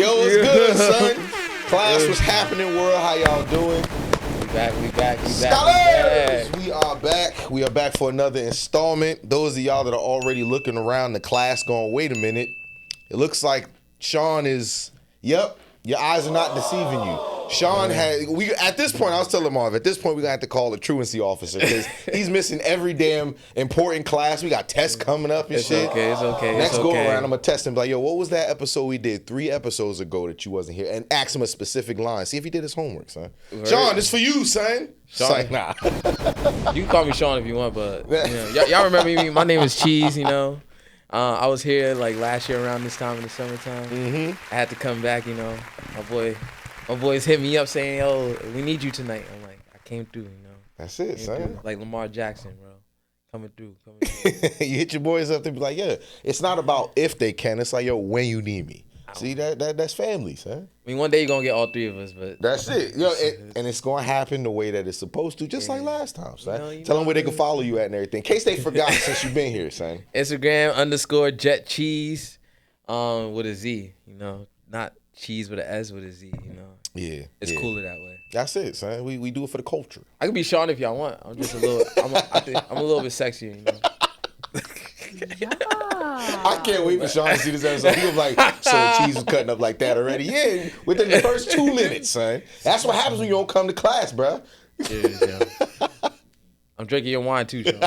Yo, what's good, son? Class, what's happening, world? How y'all doing? We back. Scholars! We are back. We are back for another installment. Those of y'all that are already looking around the class going, wait a minute. It looks like Sean is, yep, your eyes are not deceiving you. Sean at this point, I was telling Marv, at this point, we're going to have to call a truancy officer because he's missing every damn important class. We got tests coming up and shit. It's okay. Next go around, I'm going to test him like, yo, what was that episode we did 3 episodes ago that you wasn't here? And ask him a specific line. See if he did his homework, son. Word. Sean, this for you, son. Sean, like, nah. You can call me Sean if you want, but y'all remember me. My name is Cheese, I was here like last year around this time in the summertime. I had to come back, My boys hit me up saying, yo, we need you tonight. I'm like, I came through, That's it, son. Like Lamar Jackson, bro. Coming through. You hit your boys up, they be like, yeah, it's not about if they can. It's like, yo, when you need me. See, that's family, son. I mean, one day you're going to get all 3 of us, but. That's it. And it's going to happen the way that it's supposed to, just like last time, son. Tell them where they can follow you at and everything. In case they forgot since you've been here, son. Instagram _Jet Cheese with a Z, not cheese with an S with a Z, Yeah. It's cooler that way. That's it, son. We do it for the culture. I can be Sean if y'all want. I'm just a little, I think I'm a little bit sexier, I can't wait for Sean to see this episode. He was like, so the cheese was cutting up like that already. Yeah, within the first 2 minutes, son. That's what happens when you don't come to class, bro. I'm drinking your wine too, Sean.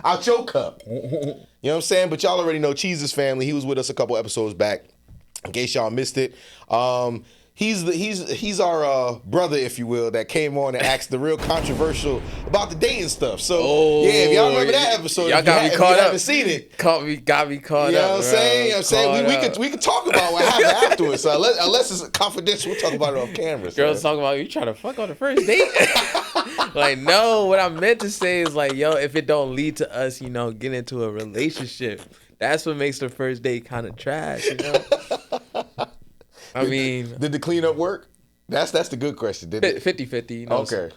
Out your cup. You know what I'm saying? But y'all already know Cheese's family. He was with us a couple episodes back. In case y'all missed it. He's our brother, if you will, that came on and asked the real controversial about the dating stuff. So if y'all remember that episode, y'all got me caught up. Haven't seen it, got me caught up. You know what I'm saying? We could talk about what happened afterwards. So unless it's confidential, we'll talk about it off camera. Girls talking about you trying to fuck on the first date. Like, no, what I meant to say is like, yo, if it don't lead to us, getting into a relationship, that's what makes the first date kind of trash, I mean, did the cleanup work? That's the good question. Did 50-50, Okay.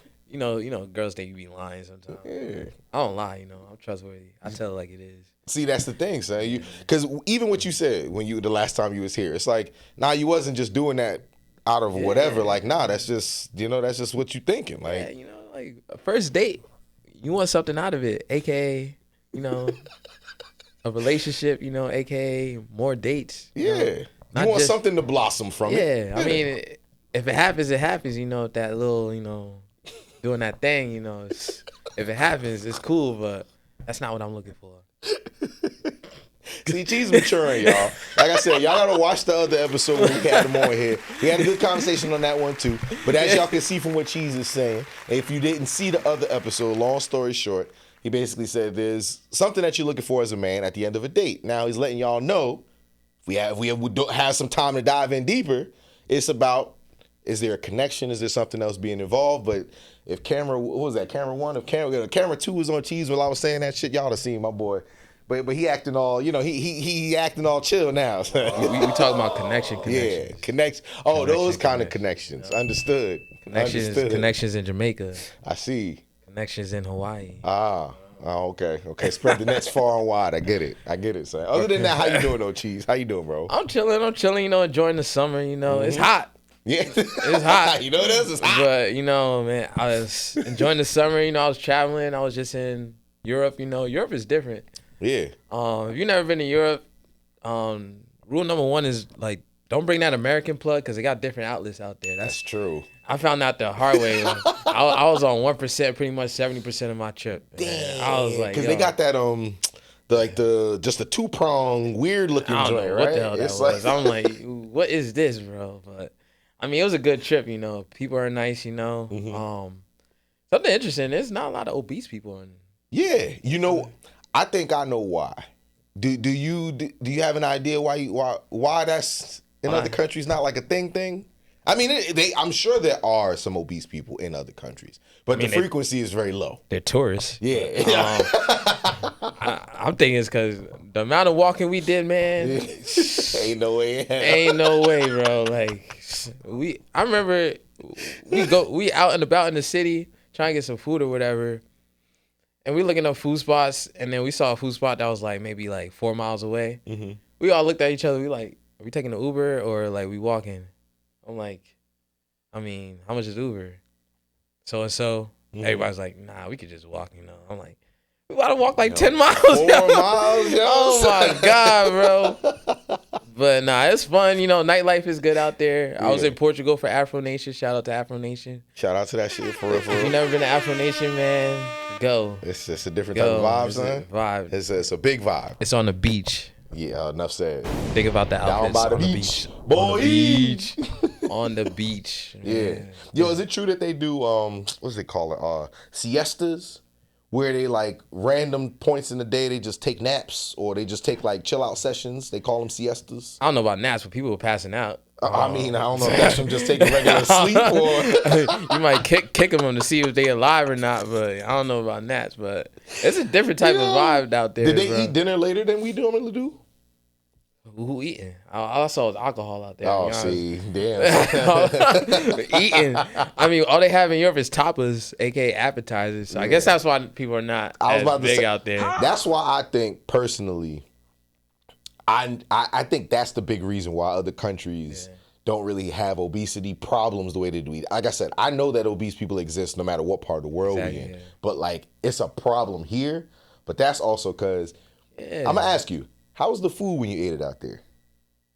Girls think you be lying sometimes. Yeah. I don't lie, I'm trustworthy. I tell it like it is. See, that's the thing, son. Because even what you said the last time you was here, it's like, you wasn't just doing that out of whatever. Like, that's just, that's just what you thinking. Like, like a first date, you want something out of it, aka, a relationship, aka more dates. You want something to blossom from it. Yeah, I mean, if it happens, it happens. That little, doing that thing. If it happens, it's cool, but that's not what I'm looking for. See, Cheese maturing, y'all. Like I said, y'all gotta watch the other episode when we had him on here. We had a good conversation on that one too. But as y'all can see from what Cheese is saying, if you didn't see the other episode, long story short, he basically said there's something that you're looking for as a man at the end of a date. Now he's letting y'all know. We have some time to dive in deeper. It's about, is there a connection? Is there something else being involved? But if camera 1? If camera 2 was on Cheese while I was saying that shit, y'all have seen my boy. But he acting all, he acting all chill now. we talking about connections. Yeah, connection. Oh, those kind of connections. Understood. Connections in Jamaica. I see. Connections in Hawaii. Oh, okay. Spread the nets far and wide. I get it, son. Other than that, how you doing, though, Cheese? How you doing, bro? I'm chilling, enjoying the summer, It's hot. Yeah. It's hot. It is? It's hot. But, man, I was enjoying the summer, I was traveling. I was just in Europe, Europe is different. Yeah. If you've never been to Europe, rule number 1 is, like, don't bring that American plug because they got different outlets out there. That's true. I found out the hard way. I was on 1% pretty much 70% of my trip. Damn. I was like, because they got that just a 2-prong weird looking joint, right? What the hell that was? I'm like, what is this, bro? But I mean, it was a good trip. People are nice. Something interesting. There's not a lot of obese people in. Yeah, I think I know why. Do you have an idea why that's in other countries not like a thing? I mean, I'm sure there are some obese people in other countries, but the frequency is very low. They're tourists. Yeah. I'm thinking it's because the amount of walking we did, man. Ain't no way. Ain't no way, bro. Like, I remember we out and about in the city trying to get some food or whatever, and we looking up food spots, and then we saw a food spot that was like maybe like 4 miles away. Mm-hmm. We all looked at each other. We like, are we taking the Uber or like we walking? I'm like, I mean, how much is Uber? So and so. Everybody's like, nah, we could just walk, you know. I'm like, we about to walk like 10 miles. 4 miles, yo. Oh my God, bro. But nah, it's fun. You know, nightlife is good out there. I was in Portugal for Afro Nation. Shout out to Afro Nation. Shout out to that shit for real. If you never been to Afro Nation, man, go. It's a different type of vibe, it's son. A vibe. It's a big vibe. It's on the beach. Yeah, enough said. Think about the outfits. Down by the on beach. The beach. Boy. On the beach. On the beach. Yeah. Yo, is it true that they do what's it called? Siestas? Where they like random points in the day they just take naps or they just take like chill out sessions. They call them siestas. I don't know about naps, but people were passing out. I mean, I don't know if that's from just taking regular sleep or you might kick them to see if they alive or not, but I don't know about naps. But it's a different type of vibe out there. Did they eat dinner later than we normally do? Who eating? All I saw was alcohol out there. Oh, see, damn. Eating. I mean, all they have in Europe is tapas, aka appetizers. So I guess that's why people are not as big out there. That's why I think personally, I think that's the big reason why other countries don't really have obesity problems the way they do. Like I said, I know that obese people exist no matter what part of the world we're in. But like, it's a problem here. But that's also because I'm gonna ask you. How was the food when you ate it out there?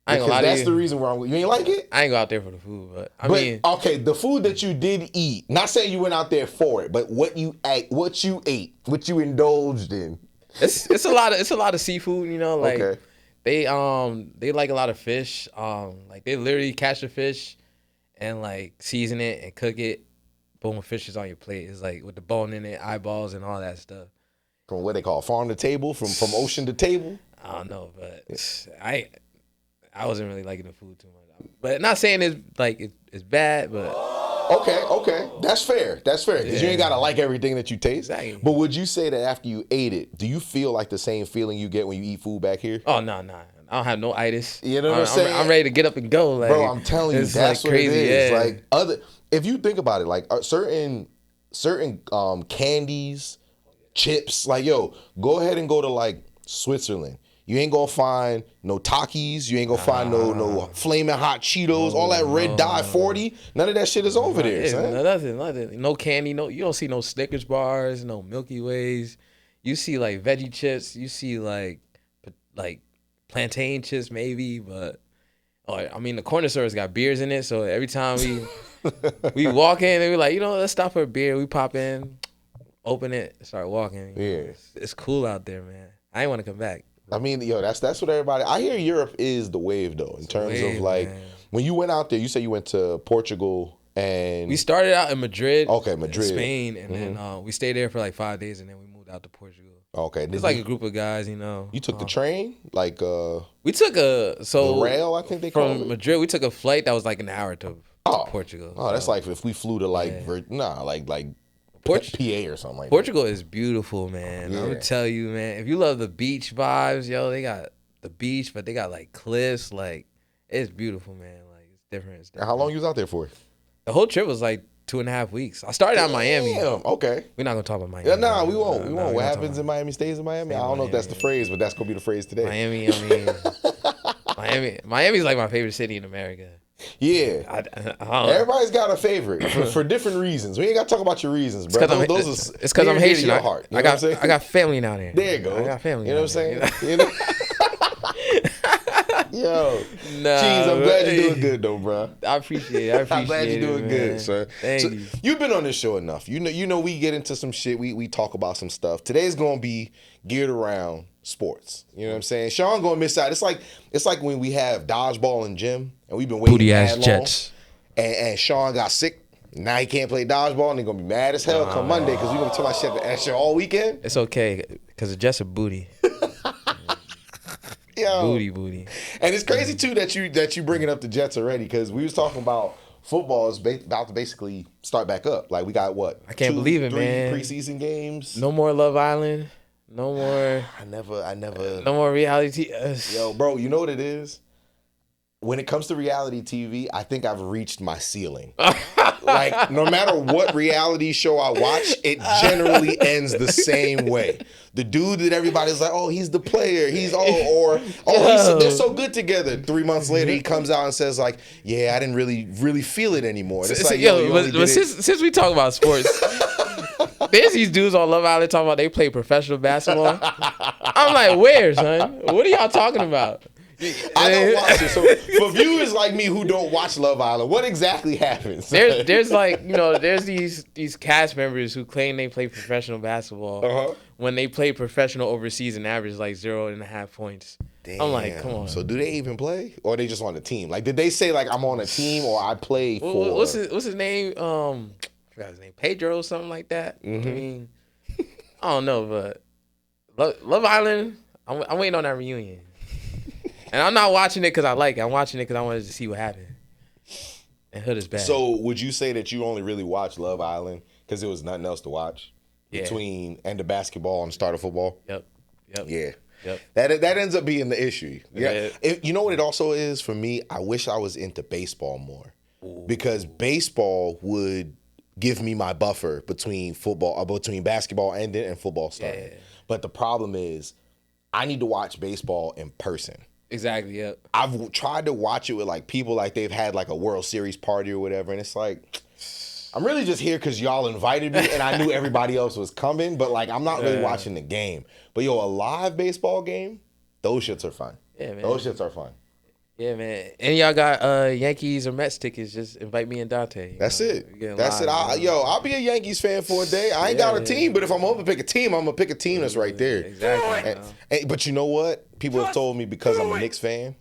I ain't gonna lie to you. That's the reason why you ain't like it? I ain't go out there for the food, but I mean, okay, the food that you did eat, not saying you went out there for it, but what you ate, what you indulged in. It's a lot of seafood, you know, like they like a lot of fish. Like they literally catch the fish and like season it and cook it. Boom, fish is on your plate. It's like with the bone in it, eyeballs and all that stuff. From what they call farm to table, from ocean to table. I don't know, but I wasn't really liking the food too much. But not saying it's bad, but okay, that's fair. Because you ain't gotta like everything that you taste. Exactly. But would you say that after you ate it, do you feel like the same feeling you get when you eat food back here? Oh no, I don't have no itis. You know what I'm saying? I'm ready to get up and go. Like, bro, I'm telling you, that's like crazy. What it is. Yeah. Like if you think about it, like certain candies, chips, like yo, go ahead and go to like Switzerland. You ain't gonna find no Takis. You ain't gonna find no flaming hot Cheetos. All that red dye 40. None of that shit is over there. Nothing. No candy. No, you don't see no Snickers bars. No Milky Ways. You see like veggie chips. You see like plantain chips maybe. But I mean the corner stores got beers in it. So every time we walk in, they be like, let's stop for a beer. We pop in, open it, start walking. Yeah, it's cool out there, man. I ain't want to come back. I mean, that's what everybody. I hear Europe is the wave though, in terms of like when you went out there. You said you went to Portugal and we started out in Madrid. Okay, Madrid, Spain, and then we stayed there for like 5 days, and then we moved out to Portugal. Okay, it's like a group of guys, You took the train, like we took the rail. I think they call it. From Madrid. We took a flight that was like an hour to Portugal. Oh, that's like if we flew to like PA or something like Portugal is beautiful, man. I'm gonna tell you, man. If you love the beach vibes, yo, they got the beach, but they got like cliffs. Like it's beautiful, man. Like it's different. And how long you was out there for? The whole trip was like 2.5 weeks. I started out in Miami. Okay. We're not gonna talk about Miami. Yeah, we won't. We won't. What happens in Miami stays in Miami. I don't know if that's the phrase, but that's gonna be the phrase today. Miami. I mean, Miami's like my favorite city in America. Yeah, everybody's got a favorite for different reasons. We ain't got to talk about your reasons, bro. It's because I'm Haitian. Your heart. I got family down there. There you go. I got family. You know what I'm saying? Yo, Cheese, I'm glad you're doing good though, bro. I appreciate it. I'm glad you're doing good, sir. Thank you. You've been on this show enough. You know, we get into some shit. We talk about some stuff. Today's gonna be geared around sports. You know what I'm saying? Sean gonna miss out. It's like when we have dodgeball in gym and we've been waiting booty ass long, Jets. And Sean got sick. Now he can't play dodgeball and they're gonna be mad as hell come Monday because we're gonna talk about that shit all weekend. It's okay because the Jets are booty. Yo. Booty. And it's crazy too that you bringing up the Jets already because we was talking about football is about to basically start back up. Like we got what? I can't believe it, 3 man. Preseason games. No more Love Island. No more. I never. No more reality. Yo, bro, you know what it is? when it comes to reality TV, I think I've reached my ceiling. Like, no matter what reality show I watch, it generally ends the same way. The dude that everybody's like, oh, he's the player. They're so good together. 3 months later, he comes out and says like, yeah, I didn't really feel it anymore. And it's like, since we talk about sports, there's these dudes on Love Island talking about they play professional basketball. I'm like, where, son? What are y'all talking about? I don't watch it. So for viewers like me who don't watch Love Island, what exactly happens? There's like, there's these cast members who claim they play professional basketball when they play professional overseas and average like 0.5 points. Damn. I'm like, come on. So do they even play, or are they just on the team? Like, did they say like I'm on a team or I play for? What's his name? I forgot his name. Pedro or something like that. Mm-hmm. I mean, I don't know, but Love Island. I'm waiting on that reunion. And I'm not watching it because I like it. I'm watching it because I wanted to see what happened. And Hood is bad. So would you say that you only really watched Love Island because there was nothing else to watch between end of basketball and start of football? Yep. Yeah. Yep. That ends up being the issue. Yeah. Yeah. You know what it also is for me? I wish I was into baseball more. Ooh. Because baseball would give me my buffer between basketball ending and football starting. Yeah. But the problem is I need to watch baseball in person. Exactly, yeah. I've tried to watch it with like people like they've had like a World Series party or whatever, and it's like I'm really just here because y'all invited me and I knew everybody else was coming, but like I'm not really watching the game. But a live baseball game, those shits are fun. Yeah, man. Those shits are fun. Yeah, man. And y'all got Yankees or Mets tickets, just invite me and Dante. That's it. I'll be a Yankees fan for a day. I ain't got a team, but if I'm going to pick a team, I'm going to pick a team that's right there. Exactly. But you know what? People have told me because I'm a Knicks fan.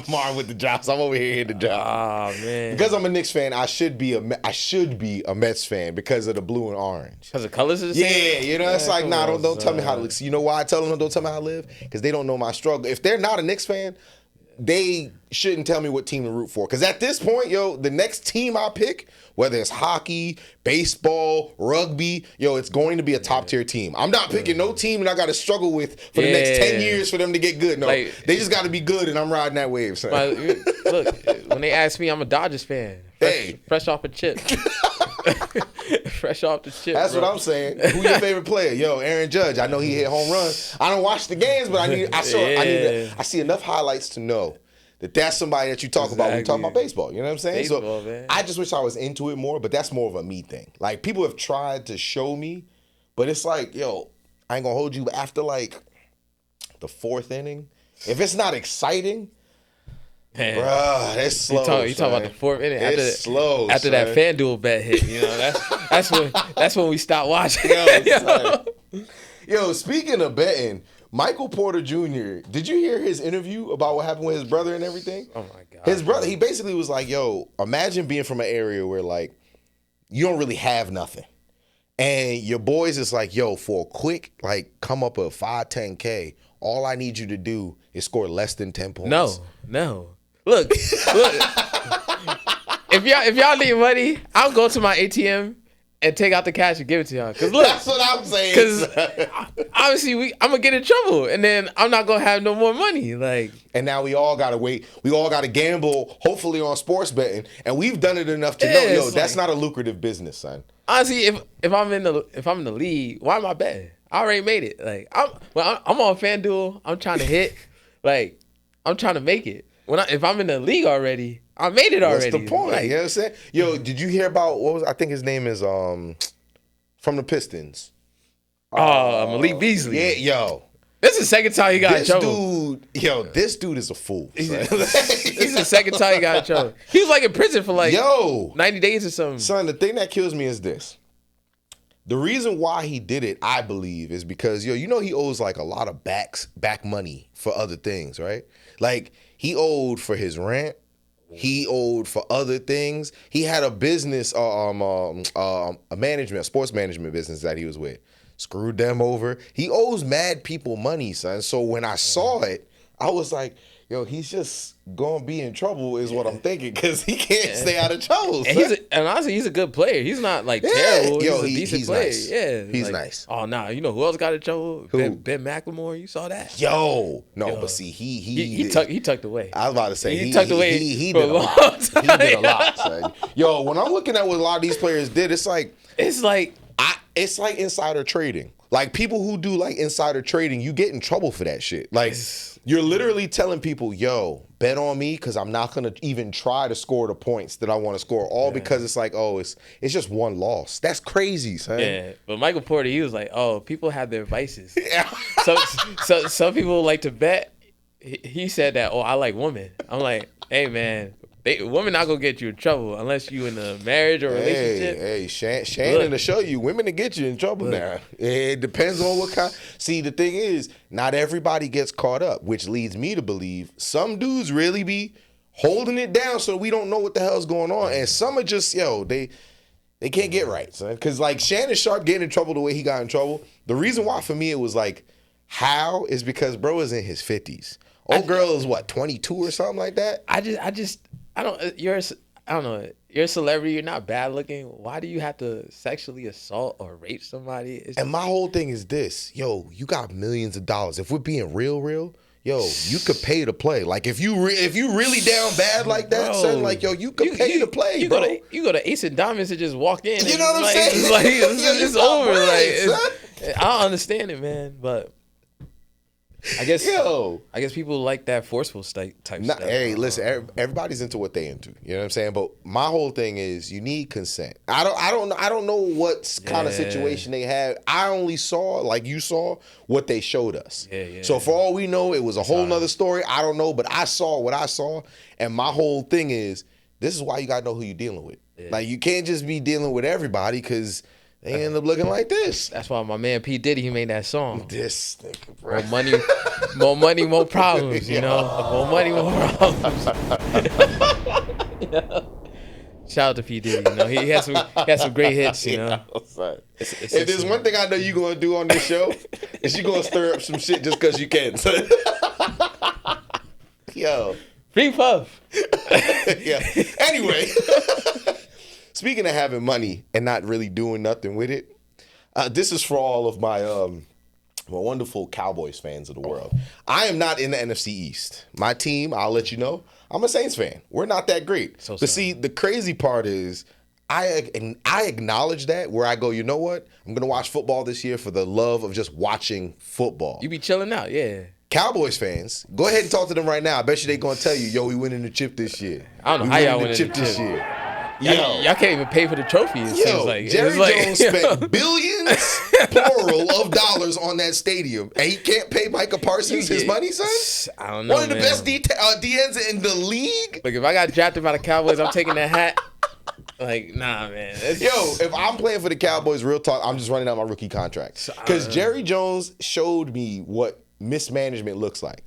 Marn with the drops. I'm over here hitting the drop. Oh, man. Because I'm a Knicks fan, I should be a Mets fan because of the blue and orange. Because the colors is the same? Yeah, it's like, nah, don't tell me how to live. You know why I tell them don't tell me how to live? Because they don't know my struggle. If they're not a Knicks fan, they shouldn't tell me what team to root for. Because at this point, the next team I pick, whether it's hockey, baseball, rugby, it's going to be a top-tier team. I'm not picking no team that I got to struggle with for the next 10 years for them to get good. No, they just got to be good, and I'm riding that wave, son. Look, when they ask me, I'm a Dodgers fan. Fresh off a chip. Fresh off the chip. That's what I'm saying. Who your favorite player? Aaron Judge. I know he hit home runs. I don't watch the games, but I see enough highlights to know that that's somebody that you talk about when you talk about baseball. You know what I'm saying? Baseball, man. I just wish I was into it more, but that's more of a me thing. Like, people have tried to show me, but it's like, I ain't gonna hold you after like the fourth inning. If it's not exciting, bruh, that's slow. You talking about the fourth inning? It's slow. After that FanDuel bet hit, that's when we stopped watching. Speaking of betting, Michael Porter Jr., did you hear his interview about what happened with his brother and everything? Oh my God. His brother, he basically was like, imagine being from an area where like you don't really have nothing. And your boys is like, for a quick, like, come up a 5-10K, all I need you to do is score less than 10 points. No. Look. If y'all need money, I'll go to my ATM and take out the cash and give it to y'all. Cause look, that's what I'm saying. Because obviously I'm gonna get in trouble, and then I'm not gonna have no more money. Like, and now we all gotta wait. We all gotta gamble, hopefully on sports betting, and we've done it enough to know, that's not a lucrative business, son. Honestly, if I'm in the league, why am I betting? I already made it. Like, I'm on FanDuel. I'm trying to hit. Like, I'm trying to make it. If I'm in the league already, I made it already. What's the point? Like, you know what I'm saying? Did you hear about I think his name is from the Pistons. Malik Beasley. Yeah, This is the second time he got in trouble. This dude is a fool. This is the second time he got in trouble. He was like in prison for like 90 days or something. Son, the thing that kills me is this. The reason why he did it, I believe, is because, he owes like a lot of back money for other things, right? Like, he owed for his rent. He owed for other things. He had a business, a sports management business that he was with. Screwed them over. He owes mad people money, son. So when I saw it, I was like, yo, he's just gonna be in trouble, is what I'm thinking, because he can't stay out of trouble. And honestly, he's a good player. He's not like terrible. Yo, he's a decent player. Nice. Yeah, he's like, nice. Oh nah, you know who else got in trouble? Who? Ben McLemore. You saw that? Yo, but see, he tucked away. I was about to say he tucked away. He for did a long lot. time. He did a lot, son. Yo, when I'm looking at what a lot of these players did, it's like insider trading. Like, people who do like insider trading, you get in trouble for that shit. Like, you're literally telling people, yo, bet on me, because I'm not gonna even try to score the points that I want to score, all because it's like, oh, it's just one loss. That's crazy, son. Yeah, but Michael Porter, he was like, oh, people have their vices. Yeah. So some people like to bet. He said that, oh, I like women. I'm like, hey man, women not gonna get you in trouble unless you in a marriage or relationship. Hey, Shannon to show you, women to get you in trouble now. It depends on what kind. See, the thing is, not everybody gets caught up, which leads me to believe some dudes really be holding it down so we don't know what the hell's going on, and some are just, they can't get right, son. Because like Shannon Sharp getting in trouble the way he got in trouble, the reason why for me it was like, how is because bro is in his 50s. Old girl is what, 22 or something like that? I don't know. You're a celebrity. You're not bad looking. Why do you have to sexually assault or rape somebody? And my whole thing is this. Yo, you got millions of dollars. If we're being real, yo, you could pay to play. Like, if you really down bad like that, son, like, yo, you could pay to play, bro. You go to Ace and Diamonds and just walk in. You know what I'm saying? It's like, it's over. Like, I don't understand it, man. But I guess people like that forceful type stuff. Hey, listen, everybody's into what they into. You know what I'm saying? But my whole thing is, you need consent. I don't know what kind of situation they had. I only saw, like you saw, what they showed us. Yeah. So for all we know, it was a whole nother story. I don't know, but I saw what I saw, and my whole thing is, this is why you gotta know who you're dealing with. Yeah. Like, you can't just be dealing with everybody, because they end up looking like this. That's why my man P. Diddy, he made that song. This nigga, bro. More money, more problems, you know? More money, more problems. Shout out to P. Diddy, you know? He had some great hits, you know? If there's one thing I know you're going to do on this show, is you're going to stir up some shit just because you can. Yo. Free Puff. Yeah. Anyway. Speaking of having money and not really doing nothing with it, this is for all of my wonderful Cowboys fans of the world. I am not in the NFC East. My team, I'll let you know, I'm a Saints fan. We're not that great. But see, the crazy part is, I acknowledge that, where I go, you know what? I'm going to watch football this year for the love of just watching football. You be chilling out, yeah. Cowboys fans, go ahead and talk to them right now. I bet you they're going to tell you, yo, we winning the chip this year. I don't know how y'all winning the chip this year. Y'all can't even pay for the trophy, it seems like. Jerry Jones spent billions, plural, of dollars on that stadium, and he can't pay Micah Parsons his money, son? I don't know, One of the best DNs in the league? Like, if I got drafted by the Cowboys, I'm taking that hat. Like, nah, man. If I'm playing for the Cowboys, real talk, I'm just running out my rookie contract. Because Jerry Jones showed me what mismanagement looks like.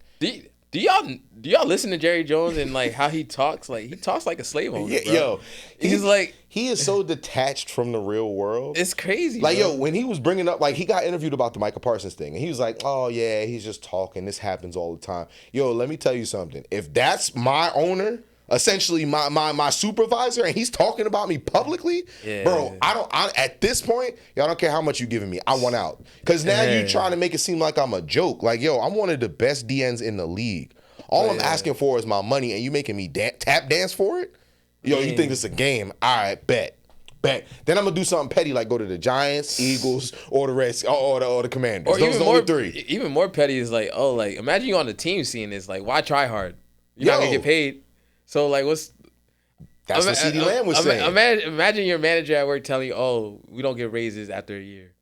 Do y'all listen to Jerry Jones and like how he talks? Like, he talks like a slave owner, bro. Yo, he's like, he is so detached from the real world. It's crazy. Like, bro. yo, when he was bringing up, like, he got interviewed about the Micah Parsons thing, and he was like, oh yeah, he's just talking. This happens all the time. Yo, let me tell you something. If that's my owner, essentially my supervisor, and he's talking about me publicly, bro, at this point, y'all don't care how much you giving me. I want out. Because now you trying to make it seem like I'm a joke. Like, yo, I'm one of the best DNs in the league. All I'm asking for is my money, and you making me tap dance for it? Yo, you think this is a game? All right, bet. Then I'm gonna do something petty, like go to the Giants, Eagles, or the Reds, or the Commanders. Or those are the only three. Even more petty is like, oh, like, imagine you on the team seeing this. Like, why try hard? You're not gonna get paid. So like, that's what CeeDee Lamb was saying. Imagine your manager at work telling you, oh, we don't get raises after a year.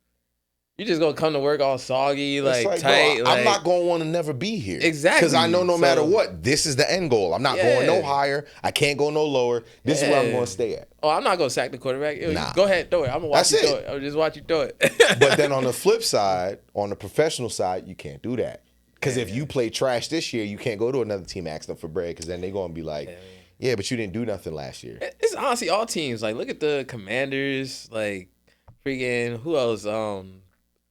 You just gonna come to work all soggy, like tight. Bro, I'm not gonna want to never be here. Exactly. Because I know no matter what, this is the end goal. I'm not going no higher. I can't go no lower. This is where I'm gonna stay at. Oh, I'm not gonna sack the quarterback. Nah. Go ahead, throw it. I'm gonna watch you throw it. I'll just watch you throw it. But then on the flip side, on the professional side, you can't do that. Because if you play trash this year, you can't go to another team asking them for bread. Because then they're gonna be like, yeah, but you didn't do nothing last year. It's honestly all teams. Like, look at the Commanders. Like, freaking who else?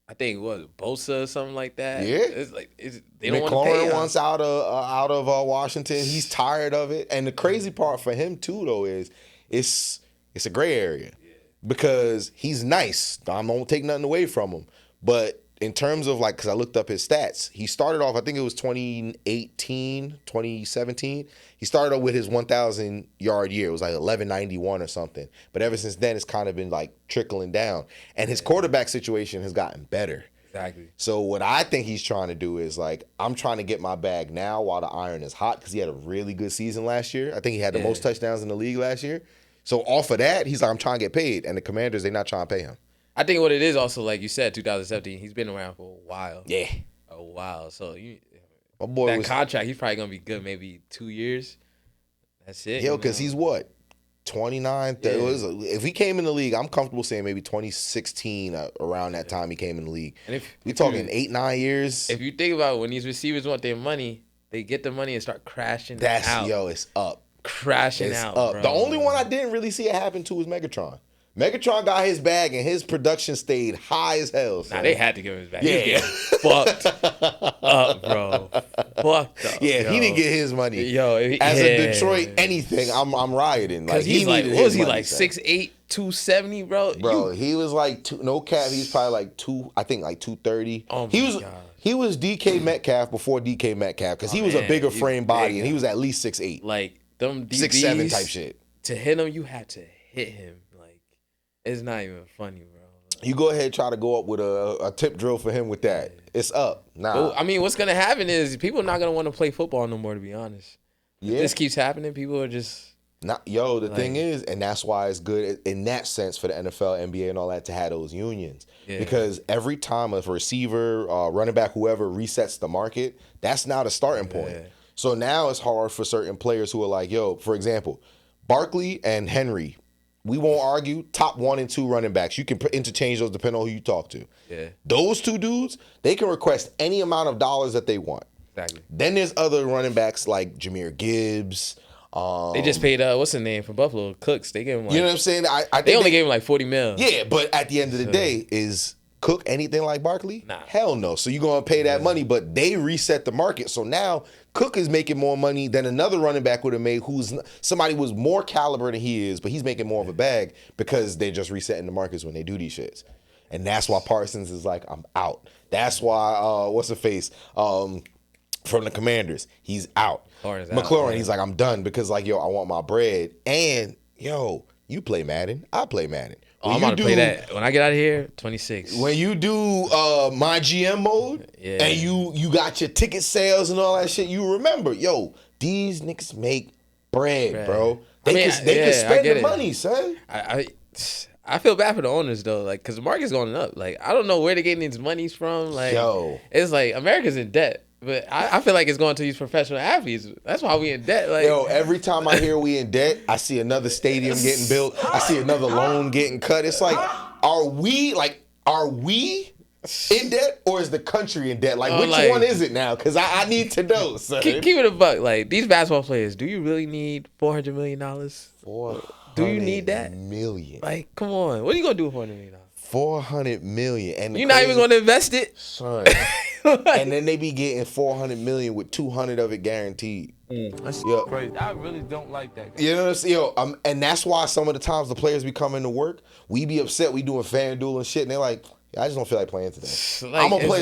I think what Bosa or something like that. Yeah. It's like they don't want to pay McLaurin him. wants out of Washington. He's tired of it. And the crazy part for him too, though, is it's a gray area because he's nice. I don't take nothing away from him, but in terms of like, because I looked up his stats, he started off, I think it was 2017. He started off with his 1,000 yard year. It was like 1191 or something. But ever since then, it's kind of been like trickling down. And his quarterback situation has gotten better. Exactly. So what I think he's trying to do is like, I'm trying to get my bag now while the iron is hot because he had a really good season last year. I think he had the most touchdowns in the league last year. So off of that, he's like, I'm trying to get paid. And the Commanders, they're not trying to pay him. I think what it is also, like you said, 2017, he's been around for a while. Yeah. A while. So My boy that was, contract, he's probably going to be good maybe 2 years. That's it. yo, because he's what? 29? If he came in the league, I'm comfortable saying maybe 2016, around that time he came in the league. And if We're talking 8-9 years. If you think about it, when these receivers want their money, they get the money and start crashing out. It's up. Crashing It's out, up. bro. The only one I didn't really see it happen to was Megatron. Megatron got his bag and his production stayed high as hell. Nah, they had to give him his back. Yeah. He was getting fucked up, bro. Fucked up. Yeah, yo. he didn't get his money. Yo, as a Detroit anything, I'm rioting. Like he's like, needed what was his he money, like? son. 6'8", 270, bro. Bro, he was like no cap. He was probably like 230. Oh my God. He was DK Metcalf before DK Metcalf because he was a bigger frame body and he was at least 6'8", like them DBs, 6'7" type shit. To hit him, you had to hit him. Like it's not even funny, bro. You go ahead and try to go up with a tip drill for him with that. It's up. Nah. But, I mean, what's gonna happen is people are not gonna want to play football no more. To be honest, Yeah. if this keeps happening, people are just. The thing is, and that's why it's good in that sense for the NFL, NBA, and all that to have those unions. Yeah. Because every time a receiver, running back, whoever resets the market, that's now the starting point. Yeah. So now it's hard for certain players who are like, yo, for example, Barkley and Henry, we won't argue, top 1 and 2 running backs. You can interchange those depending on who you talk to. Yeah. Those two dudes, they can request any amount of dollars that they want. Exactly. Then there's other running backs like Jahmyr Gibbs. They just paid what's his name from Buffalo, Cooks. They gave him like, You know what I'm saying? I think they only gave him like 40 mil. Yeah, but at the end of the day, is Cook anything like Barkley? Nah. Hell no. So you're going to pay that money, but they reset the market. So now Cook is making more money than another running back would have made who's somebody who's more caliber than he is, but he's making more of a bag because they're just resetting the markets when they do these shits. And that's why Parsons is like, I'm out. That's why, what's the face? From the Commanders, he's out. McLaurin, he's like, I'm done because like, yo, I want my bread. And yo, you play Madden, I play Madden. I'm about to play that when I get out of here. 26. When you do my GM mode and you got your ticket sales and all that shit, you remember, yo, these niggas make bread, bro. They can spend the money, son. I feel bad for the owners though, like, cause the market's going up. Like, I don't know where they're getting these monies from. Like, it's like America's in debt. But I feel like it's going to these professional athletes. That's why we in debt. Like, yo, every time I hear we in debt, I see another stadium getting built. I see another loan getting cut. It's like, are we in debt or is the country in debt? Like, which one is it now? Because I need to know, son. Keep it a buck. Like, these basketball players, do you really need $400 million? Do you need that? Million. Like, come on. What are you going to do with $400 million? $400 million. And you're not even going to invest it? Son. And then they be getting $400 million with $200 of it guaranteed. That's crazy. I really don't like that guy. You know what I'm saying? Yo, and that's why some of the times the players be coming to work, we be upset, we doing FanDuel and shit, and they're like, I just don't feel like playing today. Like, I'm gonna play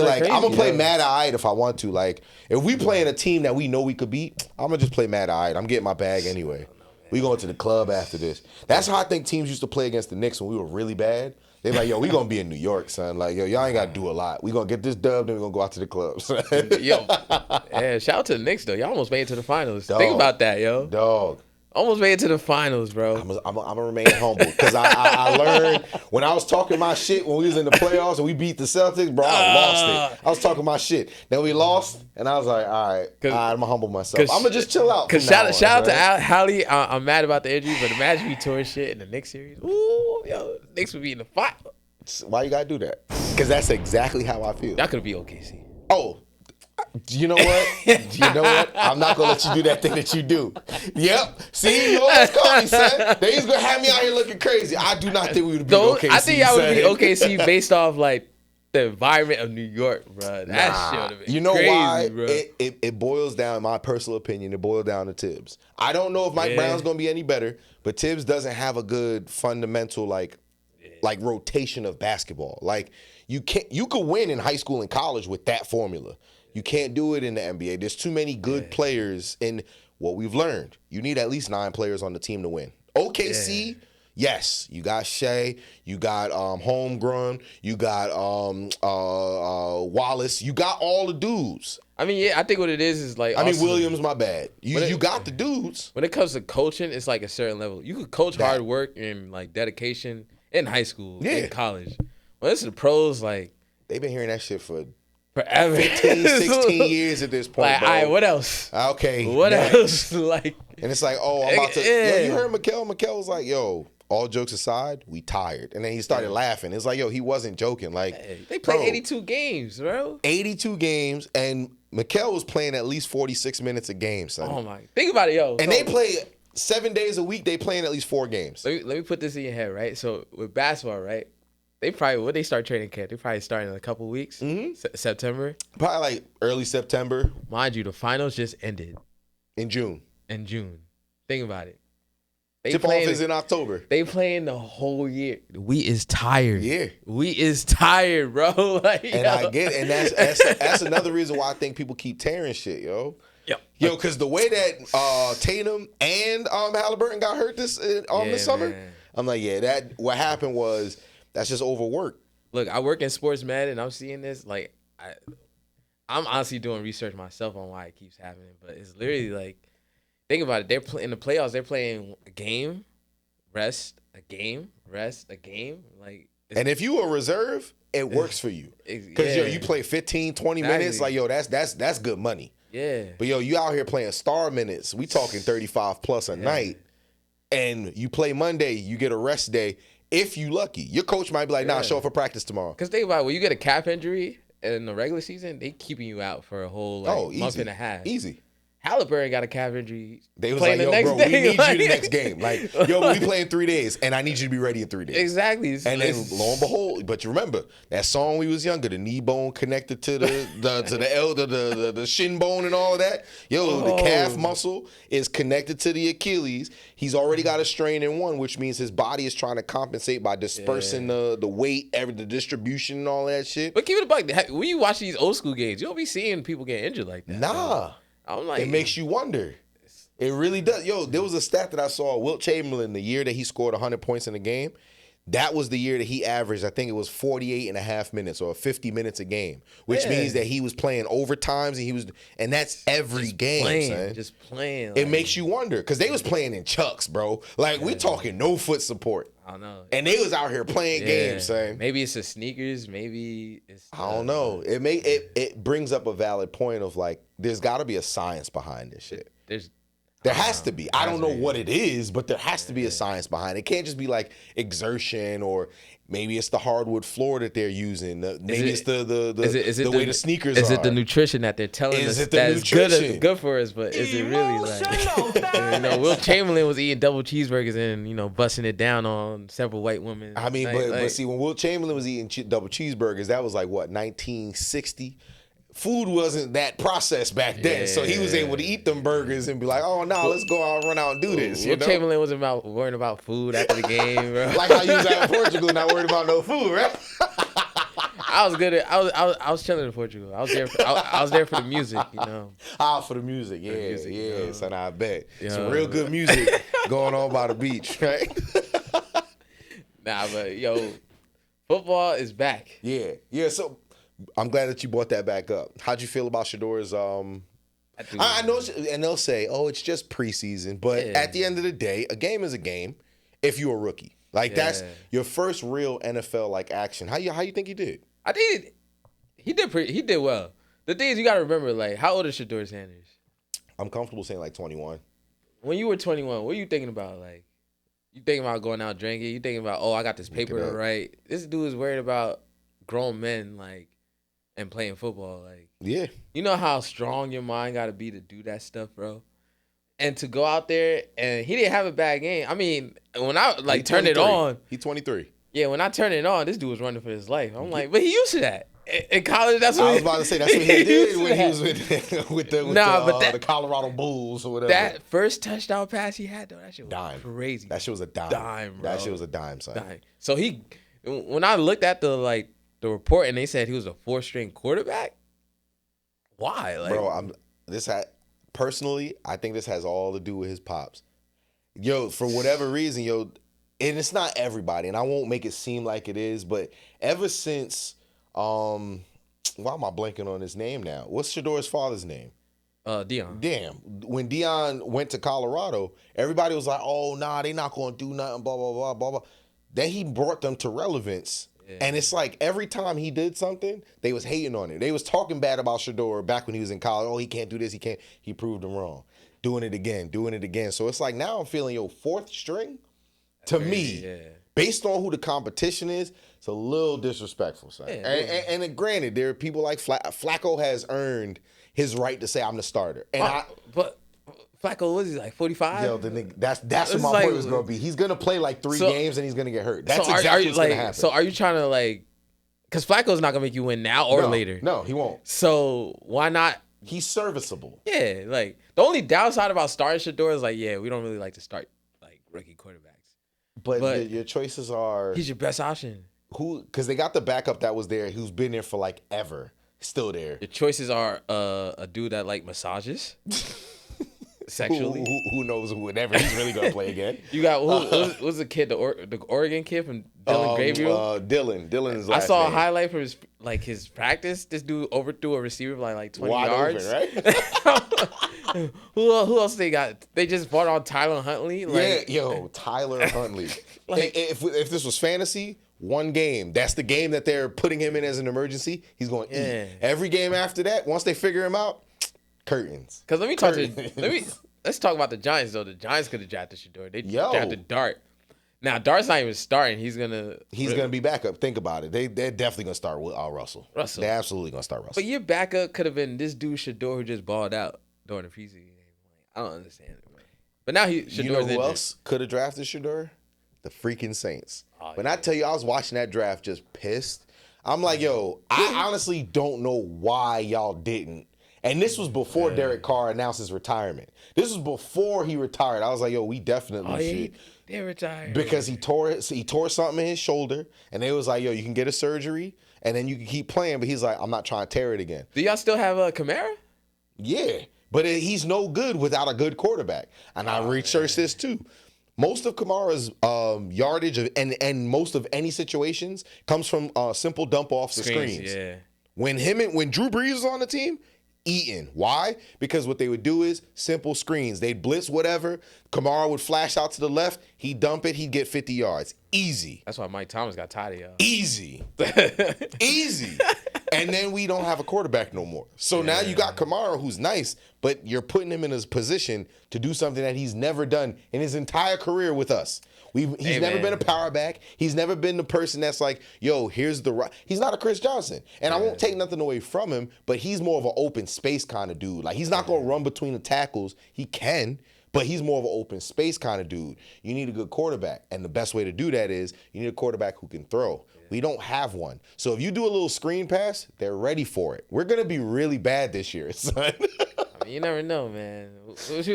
crazy, Mad Eye if I want to. Like, if we playing a team that we know we could beat, I'm gonna just play Mad Eye. I'm getting my bag anyway. We going to the club after this. That's how I think teams used to play against the Knicks when we were really bad. They're like, yo, we gonna be in New York, son. Like, yo, y'all ain't gotta do a lot. We gonna get this dub, then we gonna go out to the clubs. Yo, yeah, shout out to the Knicks though. Y'all almost made it to the finals. Dog. Think about that, yo. Dog. Almost made it to the finals, bro. I'm gonna remain humble because I learned when I was talking my shit when we was in the playoffs and we beat the Celtics, bro. I lost it. I was talking my shit. Then we lost, and I was like, all right, I'm gonna humble myself. I'm gonna just chill out. Cause shout out to Hallie. I'm mad about the injury, but imagine we tore shit in the Knicks series. Ooh, yo, Knicks would be in the fight. Why you gotta do that? Because that's exactly how I feel. That could be OKC. Oh. You know what? I'm not gonna let you do that thing that you do. Yep. See, you almost caught me, son. They was gonna have me out here looking crazy. I do not think we would be OKC. I think I would be OKC based off like the environment of New York, bro. That shit would have been You know crazy, why? bro. It boils down, my personal opinion, it boils down to Tibbs. I don't know if Mike Brown's going to be any better, but Tibbs doesn't have a good fundamental, like rotation of basketball. Like, you could win in high school and college with that formula. You can't do it in the NBA. There's too many good players. And what we've learned, you need at least 9 players on the team to win. OKC, yes, you got Shea, you got Homegrown, you got Wallace, you got all the dudes. I mean, I think what it is like. Williams, my bad. You got the dudes. When it comes to coaching, it's like a certain level. You could coach hard work and like dedication in high school, in college. When it's the pros, like they've been hearing that shit for forever. 15, 16 years at this point. Like, all right, what else? Okay. What else? Like, and it's like, oh, I'm about to. Yo, you heard Mikal? Mikal was like, yo, all jokes aside, we tired. And then he started laughing. It's like, yo, he wasn't joking. Like, they played 82 games, bro. 82 games, and Mikal was playing at least 46 minutes a game, son. Oh my! Think about it, yo. And they play 7 days a week. They playing at least 4 games. Let me put this in your head, right? So with basketball, right? They probably when they start training camp, they probably start in a couple weeks. September. Probably like early September. Mind you, the finals just ended in June. Think about it. Tip-off is in October. They playing the whole year. We is tired. Yeah. We is tired, bro. Like, and I get it. And that's another reason why I think people keep tearing shit, yo. Yep. Yo, because the way that Tatum and Halliburton got hurt this summer, man. I'm like, what happened was that's just overwork. Look, I work in sports med, and I'm seeing this. Like, I'm honestly doing research myself on why it keeps happening. But it's literally like, think about it. They're in the playoffs. They're playing a game, rest, a game, rest, a game. Like, and if you a reserve, it works for you because you play 15, 20 minutes. Like, yo, that's good money. Yeah. But yo, you out here playing star minutes. We talking 35 plus a night, and you play Monday, you get a rest day. If you lucky, your coach might be like, nah, show up for practice tomorrow. Because think about it, when you get a calf injury in the regular season, they keeping you out for a whole month and a half. Easy. Halliburton got a calf injury. They was like, yo, bro, we need you the next game. Like, yo, we playing 3 days, and I need you to be ready in 3 days. Exactly. And then lo and behold, but you remember that song we was younger, the knee bone connected to the shin bone and all of that. Yo, the calf muscle is connected to the Achilles. He's already got a strain in one, which means his body is trying to compensate by dispersing the weight, the distribution and all that shit. But keep it a buck. When you watch these old school games, you don't be seeing people get injured like that. Nah. I'm like, it makes you wonder. It really does. Yo, there was a stat that I saw. Wilt Chamberlain, the year that he scored 100 points in a game, that was the year that he averaged, I think it was 48 and a half minutes or 50 minutes a game, which means that he was playing overtimes and that's every game, son. Just playing. It makes you wonder because they was playing in chucks, bro. Like, we talking no foot support. I don't know. And they was out here playing games, son. Maybe it's the sneakers. Maybe it's. I don't know. It brings up a valid point of like, there's got to be a science behind this shit. There has to be. I don't know what it is, but there has to be a science behind it. It can't just be like exertion, or maybe it's the hardwood floor that they're using. Maybe it's the way the sneakers are. Is it the nutrition that they're telling us that is good for us, but is it really like, Wilt Chamberlain was eating double cheeseburgers and, busting it down on several white women. I mean, but see, when Wilt Chamberlain was eating double cheeseburgers, that was like, what, 1960? Food wasn't that processed back then, so he was able to eat them burgers and be like, "Oh no, let's go out, run out and do this." Wilt Chamberlain wasn't worrying about food after the game, bro. Like how you was out in Portugal, not worried about no food, right? I was chilling in Portugal. I was there for the music, For the music, yeah. Son, I bet some real good music going on by the beach, right? But football is back. Yeah. So. I'm glad that you brought that back up. How'd you feel about Shador's? I know, and they'll say, "Oh, it's just preseason," but at the end of the day, a game is a game. If you're a rookie, that's your first real NFL action. How you think he did? I think he did well. The thing is, you gotta remember, how old is Shador Sanders? I'm comfortable saying 21. When you were 21, what were you thinking about? You thinking about going out drinking? You thinking about, I got this paper to write? This dude is worried about grown men and playing football. Yeah. You know how strong your mind got to be to do that stuff, bro? And to go out there, and he didn't have a bad game. I mean, when I turned it on. He's 23. Yeah, when I turned it on, this dude was running for his life. I'm like, but he used to that. In college, that's what I was about to say. That's what he did when he was with the Colorado Bulls or whatever. That first touchdown pass he had, though, that shit was crazy. That shit was a dime. Dime, bro. That shit was a dime, son. Dime. So when I looked at the report and they said he was a 4th-string quarterback, why? Like, bro, personally, I think this has all to do with his pops. Yo, for whatever reason, yo, and it's not everybody, and I won't make it seem like it is, but ever since, why am I blanking on his name now? What's Shador's father's name? Deion. Damn. When Deion went to Colorado, everybody was like, oh, nah, they not going to do nothing, blah, blah, blah, blah, blah. Then he brought them to relevance. Yeah. And it's like every time he did something, they was hating on it. They was talking bad about Shador back when he was in college. Oh, he can't do this. He can't. He proved them wrong. Doing it again. So it's like now I'm feeling, 4th string, to me, based on who the competition is, it's a little disrespectful, son. Yeah, and granted, there are people like Flacco has earned his right to say I'm the starter. And but Flacco, was he like 45? Yo, that's what my point was going to be. He's going to play like 3 games and he's going to get hurt. That's exactly what's going to happen. So are you trying to because Flacco's not going to make you win now or later. No, he won't. So why not? He's serviceable. Yeah, the only downside about starting Shador is we don't really like to start rookie quarterbacks. But your choices are... He's your best option. Because they got the backup that was there who's been there for ever. Still there. Your choices are a dude that massages. Sexually. Who knows whenever he's really going to play again. You got, who's the kid, the Oregon kid from Dylan Gabriel? Dylan is last I saw name. a highlight from his practice. This dude overthrew a receiver by 20 Wide yards. Open, right? Who else they got? They just brought on Tyler Huntley. Tyler Huntley. If this was fantasy, one game. That's the game that they're putting him in as an emergency. He's going to eat. Every game after that, once they figure him out, curtains. Because let's talk about the Giants though. The Giants could have drafted Shador. They drafted Dart. Now Dart's not even starting. He's gonna be backup. Think about it. They're definitely gonna start with Russell. They're absolutely gonna start Russell. But your backup could have been this dude Shador who just balled out during the preseason game. I don't understand it, man. But now Shador's you know who else could have drafted Shador? The freaking Saints. When I tell you, I was watching that draft just pissed. I'm like, yo, I honestly don't know why y'all didn't. And this was before Derek Carr announced his retirement. This was before he retired. I was like, yo, we definitely should. They're retired. Because he tore something in his shoulder, and they was like, yo, you can get a surgery, and then you can keep playing. But he's like, I'm not trying to tear it again. Do y'all still have a Kamara? Yeah, but he's no good without a good quarterback. And I researched this too. Most of Kamara's yardage and most of any situations comes from simple dump offs of screens. Yeah. When Drew Brees was on the team, eating. Why? Because what they would do is simple screens. They'd blitz whatever. Kamara would flash out to the left. He'd dump it. He'd get 50 yards. Easy. That's why Mike Thomas got tired of y'all. Easy. Easy. And then we don't have a quarterback no more. So now you got Kamara, who's nice, but you're putting him in his position to do something that he's never done in his entire career with us. He's never been a power back. He's never been the person that's like, yo, here's the right. He's not a Chris Johnson. And I won't take nothing away from him, but he's more of an open space kind of dude. Like, he's not going to run between the tackles. He can, but he's more of an open space kind of dude. You need a good quarterback. And the best way to do that is you need a quarterback who can throw. We don't have one. So if you do a little screen pass, they're ready for it. We're going to be really bad this year, son. You never know, man. Falcons,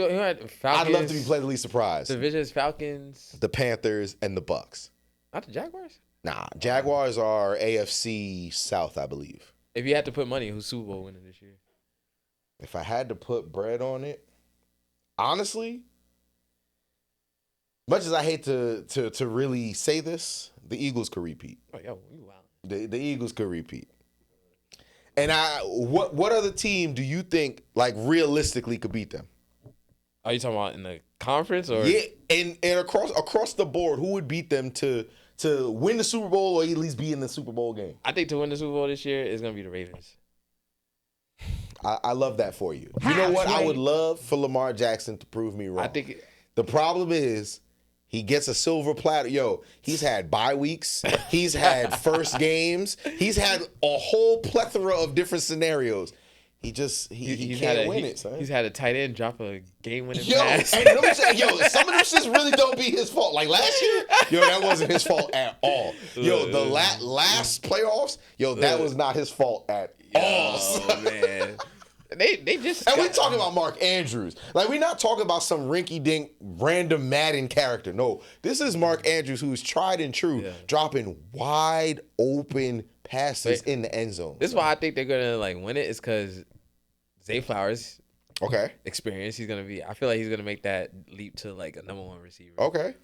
I'd love to be pleasantly surprised. Divisions, Falcons. The Panthers and the Bucks. Not the Jaguars? Nah, Jaguars are AFC South, I believe. If you had to put money, who's Super Bowl winner this year? If I had to put bread on it, honestly, much as I hate to really say this, the Eagles could repeat. Oh, yo, you wow. The Eagles could repeat. And what other team do you think, like, realistically could beat them? Are you talking about in the conference or? Yeah, and across the board, who would beat them to win the Super Bowl or at least be in the Super Bowl game? I think to win the Super Bowl this year is going to be the Ravens. I love that for you. You know what? I would love for Lamar Jackson to prove me wrong. The problem is he gets a silver platter. Yo, he's had bye weeks. He's had first games. He's had a whole plethora of different scenarios. he can't win it, son. He's had a tight end drop a game-winning Yo, pass. and let me say, some of them shits really don't be his fault. Like last year, that wasn't his fault at all. The last playoffs, that was not his fault at all. Oh man. They just and we talking about Mark Andrews. Like, we're not talking about some rinky-dink random Madden character. No, this is Mark Andrews, who's tried and true, dropping wide open passes in the end zone. This is why I think they're gonna win it. Is because Zay Flowers, experience. I feel like he's gonna make that leap to a number one receiver. Okay.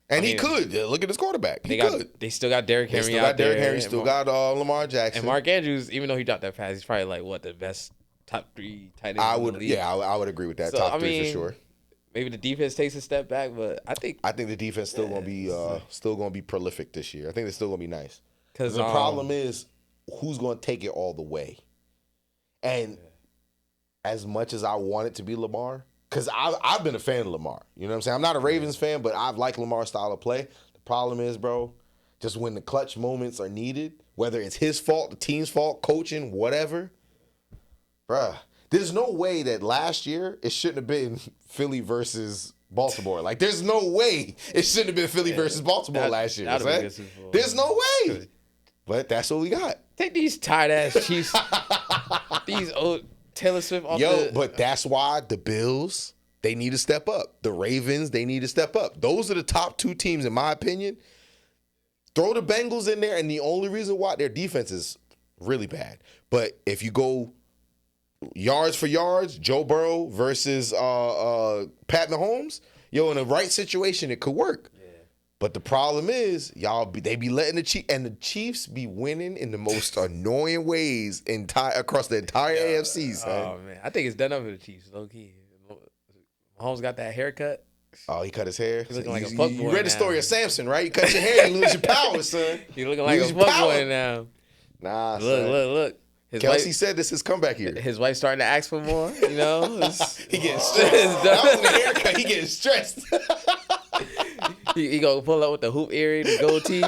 And he could. Look at his quarterback. They still got Derrick Henry. Still got Derrick Henry. Still got Lamar Jackson. And Mark Andrews, even though he dropped that pass, he's probably the best top 3 tight ends. I would. In the league. Yeah, I would agree with that. Top 3 for sure. Maybe the defense takes a step back, but I think the defense still gonna be prolific this year. I think they're still gonna be nice. Because the problem is who's gonna take it all the way. And as much as I want it to be Lamar, because I've been a fan of Lamar. You know what I'm saying? I'm not a Ravens fan, but I've liked Lamar's style of play. The problem is, bro, just when the clutch moments are needed, whether it's his fault, the team's fault, coaching, whatever, bruh, there's no way that last year it shouldn't have been Philly versus Baltimore. Like, there's no way it shouldn't have been Philly versus Baltimore last year. There's no way. But that's what we got. Take these tired-ass Chiefs, these old Taylor Swift off but that's why the Bills, they need to step up. The Ravens, they need to step up. Those are the top 2 teams, in my opinion. Throw the Bengals in there, and the only reason why their defense is really bad. But if you go yards for yards, Joe Burrow versus Pat Mahomes, in the right situation, it could work. Yeah. But the problem is, they be letting the Chiefs be winning in the most annoying ways across the entire AFC. Son. Oh man, I think it's done up for the Chiefs, low key. Mahomes got that haircut. Oh, he cut his hair. He's looking like a fuckboy. You read the story of Samson, right? You cut your hair, you lose your power, son. You looking like a fuckboy now. Nah, look. Kelsey said this is comeback year. His wife's starting to ask for more. He getting stressed. That wasn't a haircut. He getting stressed. He gonna pull up with the hoop earring, the goatee.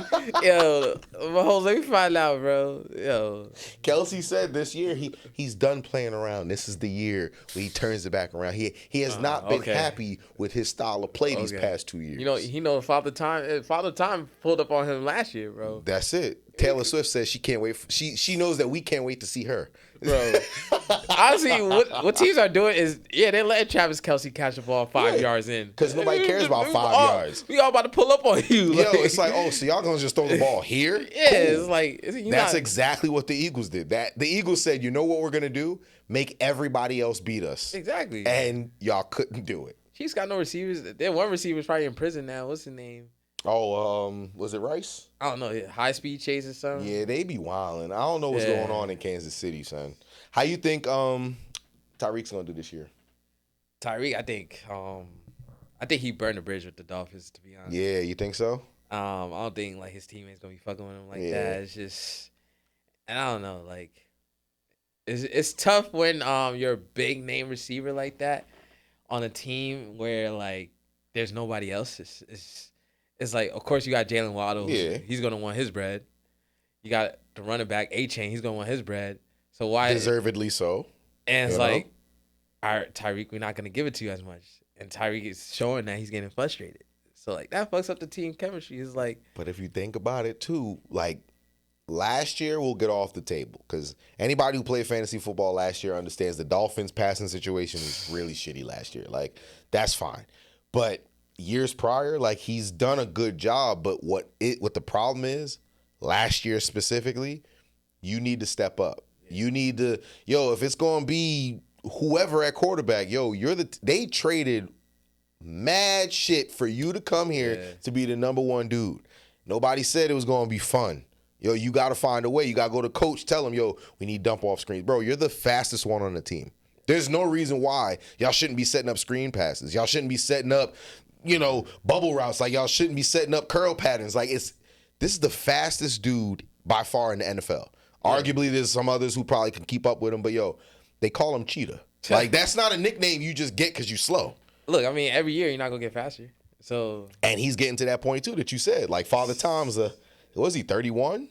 Yo, Mahomes, let me find out, bro. Yo, Kelsey said this year he's done playing around. This is the year where he turns it back around. He has not been happy with his style of play these past 2 years. He know Father Time pulled up on him last year, bro. That's it. Taylor Swift says she can't wait. She knows that we can't wait to see her. Bro, honestly, what teams are doing is they're letting Travis Kelce catch the ball 5 yards in because nobody cares about 5 yards. We all about to pull up on you. It's like, so y'all gonna just throw the ball here? Yeah, cool. It's like that's exactly what the Eagles did. The Eagles said, you know what we're gonna do? Make everybody else beat us. Exactly. And y'all couldn't do it. Chiefs got no receivers. Their one receiver's probably in prison now. What's his name? Oh, was it Rice? I don't know. High speed chase or something. Yeah, they be wilding. I don't know what's going on in Kansas City, son. How you think Tyreek's gonna do this year? Tyreek, I think he burned the bridge with the Dolphins, to be honest. Yeah, you think so? I don't think his teammates gonna be fucking with him like that. It's just, and I don't know, it's tough when you're a big name receiver like that on a team where there's nobody else. It's like, of course, you got Jalen Waddle. Yeah. He's going to want his bread. You got the running back, A-Chain. He's going to want his bread. So why? Deservedly so. And it's like, all right, Tyreek, we're not going to give it to you as much. And Tyreek is showing that he's getting frustrated. So, that fucks up the team chemistry. It's like. But if you think about it, too, last year we'll get off the table. Because anybody who played fantasy football last year understands the Dolphins' passing situation was really shitty last year. That's fine. But years prior, he's done a good job, but what the problem is, last year specifically, you need to step up. You need to, if it's gonna be whoever at quarterback, they traded mad shit for you to come here to be the number one dude. Nobody said it was gonna be fun. You gotta find a way. You gotta go to coach, tell him, we need dump off screens. Bro, you're the fastest one on the team. There's no reason why y'all shouldn't be setting up screen passes. Y'all shouldn't be setting up bubble routes. Y'all shouldn't be setting up curl patterns. This is the fastest dude by far in the NFL. Yeah. Arguably, there's some others who probably can keep up with him, but they call him Cheetah. That's not a nickname you just get because you slow. Look, every year you're not gonna get faster. So and he's getting to that point too that you said. Father Tom's was he 31?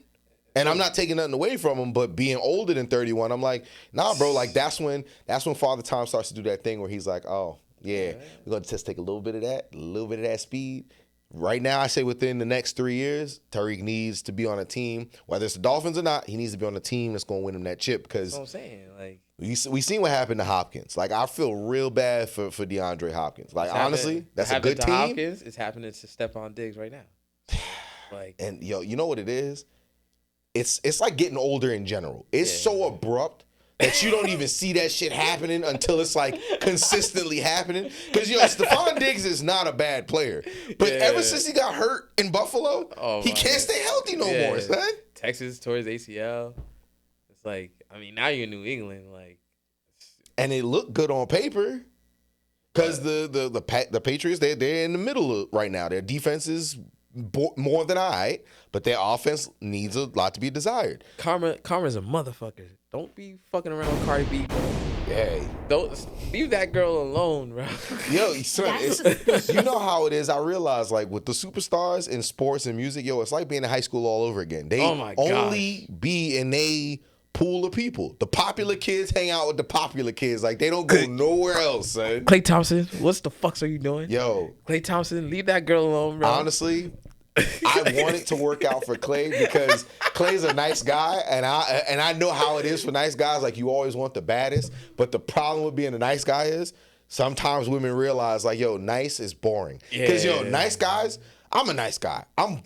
And I'm not taking nothing away from him, but being older than 31, I'm like, nah, bro. Like that's when Father Time starts to do that thing where he's like, oh yeah, we're gonna just take a little bit of that speed. Right now, I say within the next 3 years, Tariq needs to be on a team, whether it's the Dolphins or not. He needs to be on a team that's gonna win him that chip because That's what I'm saying. Like we seen what happened to Hopkins. Like I feel real bad for DeAndre Hopkins. Like honestly, that's a good team. Hopkins, it's happening to Stephon Diggs right now. Like and yo, you know what it is? It's like getting older in general. It's so abrupt that you don't even see that shit happening until it's like consistently happening. Because Stephon Diggs is not a bad player, but ever since he got hurt in Buffalo, he can't stay healthy no more, son. Texas tore his ACL. It's like, I mean, now you're in New England, like, and it looked good on paper. Because the Patriots, they're in the middle right now. Their defense is more than all right, but their offense needs a lot to be desired. Karma's a motherfucker. Don't be fucking around with Cardi B, bro. Yeah. Don't leave that girl alone, bro. Yo, son, you know how it is. I realize, like, with the superstars in sports and music, it's like being in high school all over again. They only be in a pool of people. The popular kids hang out with the popular kids. Like, they don't go nowhere else, son. Klay Thompson, what the fuck are you doing? Yo. Klay Thompson, leave that girl alone, bro. Honestly, I want it to work out for Klay because Klay's a nice guy, and I know how it is for nice guys. Like, you always want the baddest, but the problem with being a nice guy is sometimes women realize, like, nice is boring. Because, nice guys, I'm a nice guy. I'm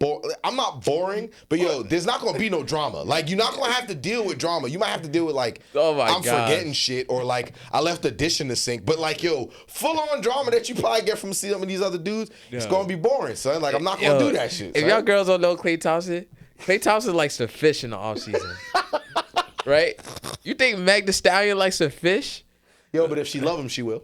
not boring, but there's not gonna be no drama. Like, you're not gonna have to deal with drama. You might have to deal with like, I'm forgetting shit, or like I left the dish in the sink. But like, full on drama that you probably get from some of these other dudes, it's gonna be boring, son. Like, I'm not gonna do that shit. If y'all girls don't know Klay Thompson likes to fish in the off season, right? You think Meg Thee Stallion likes to fish? But if she love him, she will.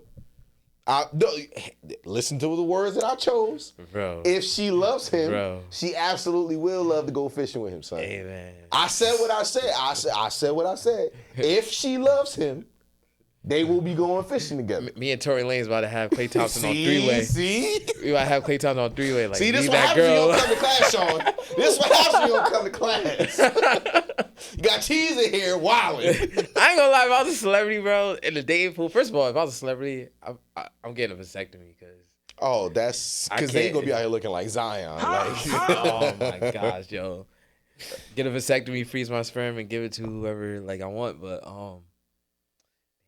Listen to the words that I chose. Bro. If she loves him, she absolutely will love to go fishing with him, son. Hey, man. I said what I said. I said what I said. If she loves him, they will be going fishing together. Me and Tory Lane's about to have Klay Thompson on three-way. See? We about to have Klay Thompson on three-way. Like, see, this what happens when you don't come to class, Sean. This what happens when you don't come to class. You got cheese in here wilding. I ain't gonna lie, if I was a celebrity, bro, in the dating pool, first of all, if I was a celebrity, I'm getting a vasectomy because... Oh, that's... Because they ain't gonna be out here looking like Zion. Oh, my gosh, yo. Get a vasectomy, freeze my sperm, and give it to whoever, like, I want, but,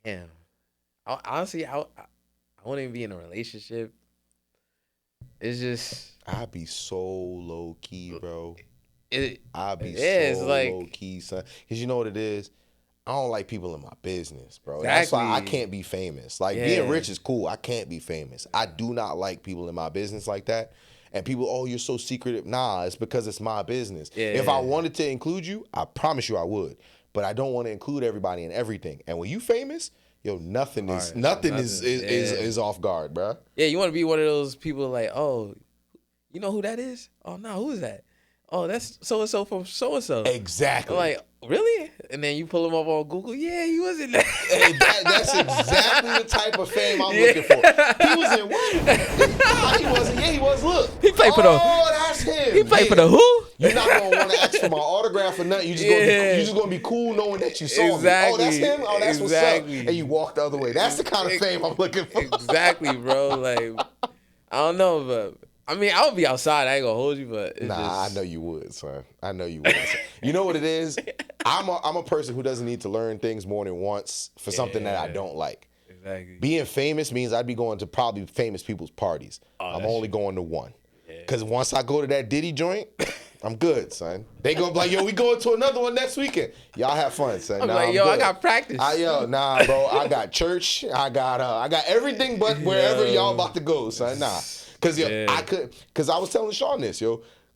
damn. Honestly, I wouldn't even be in a relationship. It's just... I'd be so low-key, bro. I'd be so like, low-key, son. Because you know what it is? I don't like people in my business, bro. Exactly. That's why I can't be famous. Like, being rich is cool. I can't be famous. I do not like people in my business like that. And people, you're so secretive. Nah, it's because it's my business. Yeah. If I wanted to include you, I promise you I would. But I don't want to include everybody in everything. And when you famous, nothing is off guard, bro. Yeah, you want to be one of those people like, oh, you know who that is? Oh, no, who is that? Oh, that's so-and-so from so-and-so. Exactly. I'm like, really? And then you pull him up on Google. Yeah, he was in that. Hey, that's exactly the type of fame I'm looking for. He was in what? Nah, he wasn't. Yeah, he was. Look. He played for the... Oh, that's him. He played for the who? You're not going to want to ask for my autograph or nothing. You're just going to be cool knowing that you saw me. Oh, that's him? Oh, that's what's up. And you walk the other way. That's the kind of fame I'm looking for. Exactly, bro. Like, I don't know, but... I mean, I would be outside. I ain't gonna hold you, but it's I know you would, son. I know you would. You know what it is? I'm a person who doesn't need to learn things more than once for something that I don't like. Exactly. Being famous means I'd be going to probably famous people's parties. I'm only going to one. Because once I go to that Diddy joint, I'm good, son. They gonna be like, yo, we going to another one next weekend. Y'all have fun, son. I'm like, yo, I got practice. Nah, bro. I got church. I got everything but wherever y'all about to go, son. Nah. Because I was telling Sean this,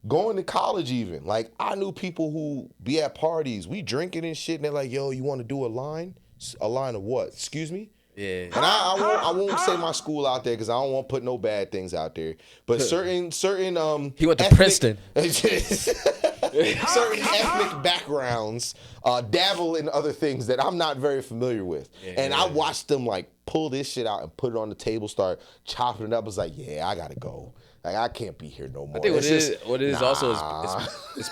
going to college even, like, I knew people who be at parties, we drinking and shit, and they're like, yo, you want to do a line? A line of what? Excuse me? Yeah. And I won't say my school out there because I don't want to put no bad things out there. But certain he went to Princeton. Certain ethnic backgrounds dabble in other things that I'm not very familiar with. And I watched them like pull this shit out and put it on the table, start chopping it up. I was like, yeah, I gotta go. Like, I can't be here no more. I think what it is also is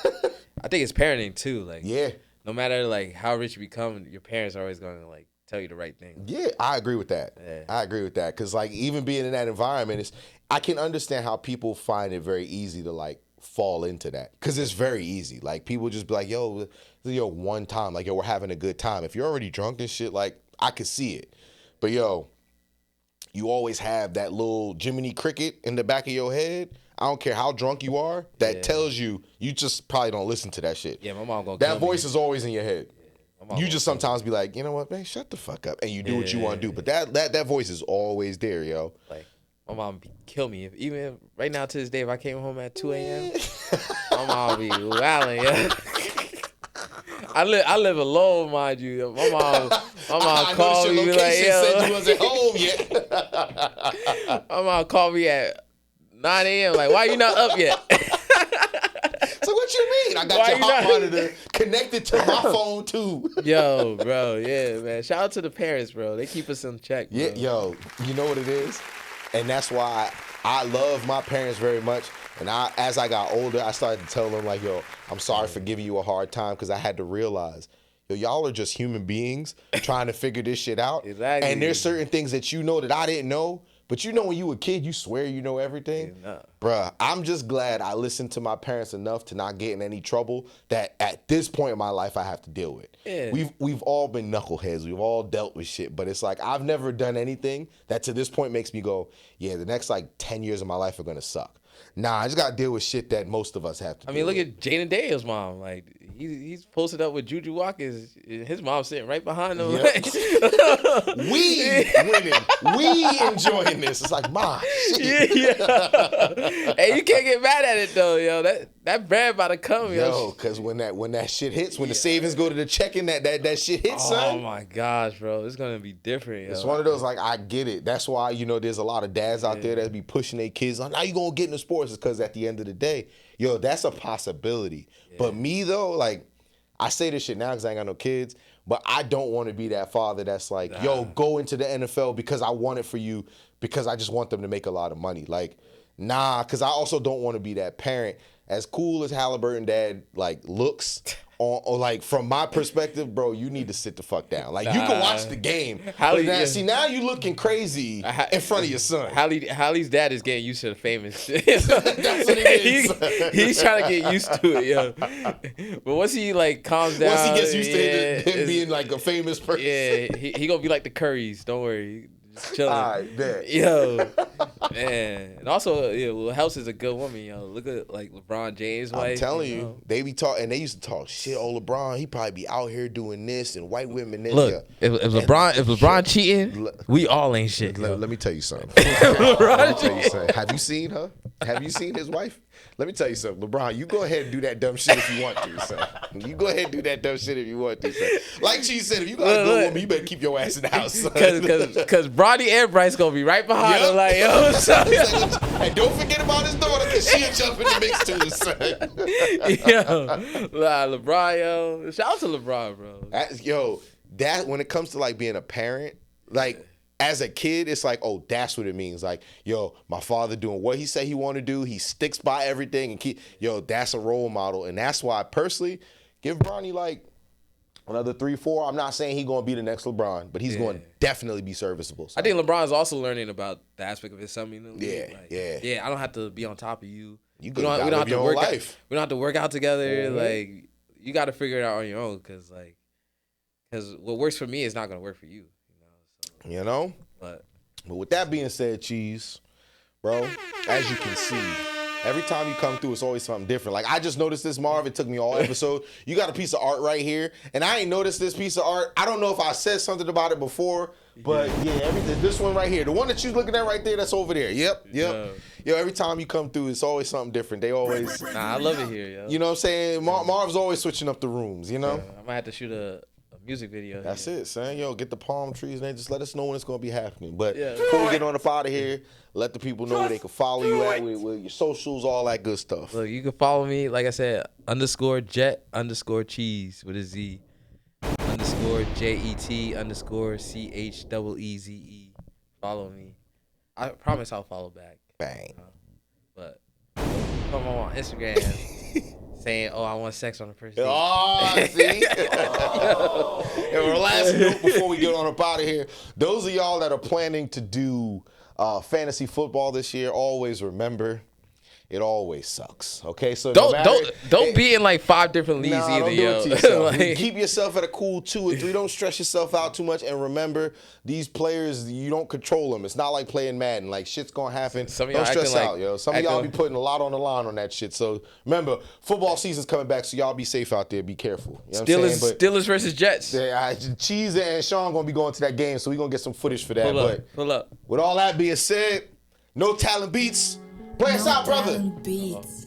I think it's parenting too. Like, Yeah. no matter like how rich you become, your parents are always going to like tell you the right thing. Yeah, I agree with that. Yeah. I agree with that because like even being in that environment I can understand how people find it very easy to like fall into that because it's very easy. Like people just be like, yo, one time, like yo, we're having a good time. If you're already drunk and shit, like I could see it, but yo, you always have that little Jiminy Cricket in the back of your head. I don't care how drunk you are. That tells you just probably don't listen to that shit. Yeah, my mom gonna. That voice is always in your head. You just sometimes be like, you know what, man, shut the fuck up, and you do what you want to do. But that voice is always there, yo. Like my mom kill me even right now to this day. If I came home at 2 a.m., my mom be wilding. Yeah. I live alone, mind you. My mom called me like, yo. Said you wasn't home yet. My mom called me at 9 a.m. Like, why you not up yet? So what you mean? I got your hot monitor connected to my phone too. Yo, bro, yeah, man. Shout out to the parents, bro. They keep us in check. Bro. Yeah, yo, you know what it is? And that's why I love my parents very much. And as I got older, I started to tell them like, yo, I'm sorry for giving you a hard time because I had to realize, yo, y'all are just human beings trying to figure this shit out. Exactly. And there's certain things that you know that I didn't know. But you know when you were a kid, you swear you know everything. Yeah. Bruh, I'm just glad I listened to my parents enough to not get in any trouble that at this point in my life I have to deal with. Yeah. We've all been knuckleheads. We've all dealt with shit. But it's like I've never done anything that to this point makes me go, yeah, the next like 10 years of my life are going to suck. Nah, I just got to deal with shit that most of us have to deal with. Look at Jaden Dale's mom. Like, he's posted up with Juju Watkins. His mom sitting right behind him. Yep. We winning. We enjoying this. It's like, ma, shit. Yeah. Hey, you can't get mad at it, though, yo. That bread about to come, yo. Yo, because when that shit hits, when the savings go to the checking, that shit hits, son. Oh, my gosh, bro. It's going to be different, yo. It's one of those, like, I get it. That's why, there's a lot of dads out there that be pushing their kids on, now you going to get in the sports. It's because at the end of the day, yo, that's a possibility. Yeah. But me, though, like, I say this shit now because I ain't got no kids, but I don't want to be that father that's like, yo, go into the NFL because I want it for you because I just want them to make a lot of money. Like, nah, because I also don't want to be that parent. As cool as Halliburton dad, like, looks, or like, from my perspective, bro, you need to sit the fuck down. Like, you can watch the game. See, now you looking crazy in front of your son. Hallie's dad is getting used to the famous shit. That's what it is. He's trying to get used to it, yo. But once he, like, calms down. Once he gets used to him being, like, a famous person. Yeah, he gonna be like the Currys. Don't worry. Just chilling. All right, bet. Yo, man. And also, what helps is a good woman, yo. Look at, like, LeBron James' wife. I'm telling you, they be talking, and they used to talk shit. Oh, LeBron, he probably be out here doing this, and white women this. Look, if LeBron cheating, we all ain't shit. Let me tell you something. Have you seen her? Have you seen his wife? Let me tell you something. LeBron, you go ahead and do that dumb shit if you want to, son. You go ahead and do that dumb shit if you want to, son. Like she said, if you got a good woman, you better keep your ass in the house, son. Because Bronny and Bryce gonna be right behind him, like, yo, son. And don't forget about his daughter, because she'll jump in the mix too, son. Yo, LeBron, yo. Shout out to LeBron, bro. That when it comes to, like, being a parent, like, as a kid, it's like, oh, that's what it means. Like, yo, my father doing what he said he want to do. He sticks by everything and that's a role model. And that's why, personally, give Bronny, like, another 3-4. I'm not saying he's going to be the next LeBron, but he's going to definitely be serviceable. So. I think LeBron's also learning about the aspect of his son. Yeah. I don't have to be on top of you. We don't have to work life. We don't have to work out together. Mm-hmm. Like, you got to figure it out on your own because what works for me is not going to work for you. But with that being said, Cheese, bro, as you can see, every time you come through, it's always something different. Like, I just noticed this, Marv. It took me all episode. You got a piece of art right here, and I ain't noticed this piece of art. I don't know if I said something about it before, but everything. This one right here, the one that you're looking at right there, that's over there. Yep. Yo, every time you come through, it's always something different. They always. Nah, I love it here, yo. You know what I'm saying? Marv's always switching up the rooms. You know. Yeah, I might have to shoot a music video. That's it, son. Yo, get the palm trees and just let us know when it's gonna be happening. But before we get on up out of here, let the people know where they can follow you at with your socials, all that good stuff. Look, you can follow me, like I said, _Jet_Cheese with a Z _JET_CHEEZE. Follow me. I promise I'll follow back. Bang. But come on Instagram. saying, "Oh, I want sex on the first date." Oh, see? And our last note before we get on up out of here, those of y'all that are planning to do fantasy football this year, always remember, it always sucks. Okay, so don't be in like 5 different leagues either, don't do yo. it to yourself. Like, Keep yourself at a cool 2 or 3. Don't stress yourself out too much. And remember, these players, you don't control them. It's not like playing Madden. Like, shit's gonna happen. Some of Don't y'all stress acting out, like- yo. Some of y'all be putting a lot on the line on that shit. So remember, football season's coming back, so y'all be safe out there. Be careful. You know what I'm saying? Steelers versus Jets. Cheese and Sean gonna be going to that game, so we gonna get some footage for that. Pull up. With all that being said, no talent beats. Play us out, brother. Beats.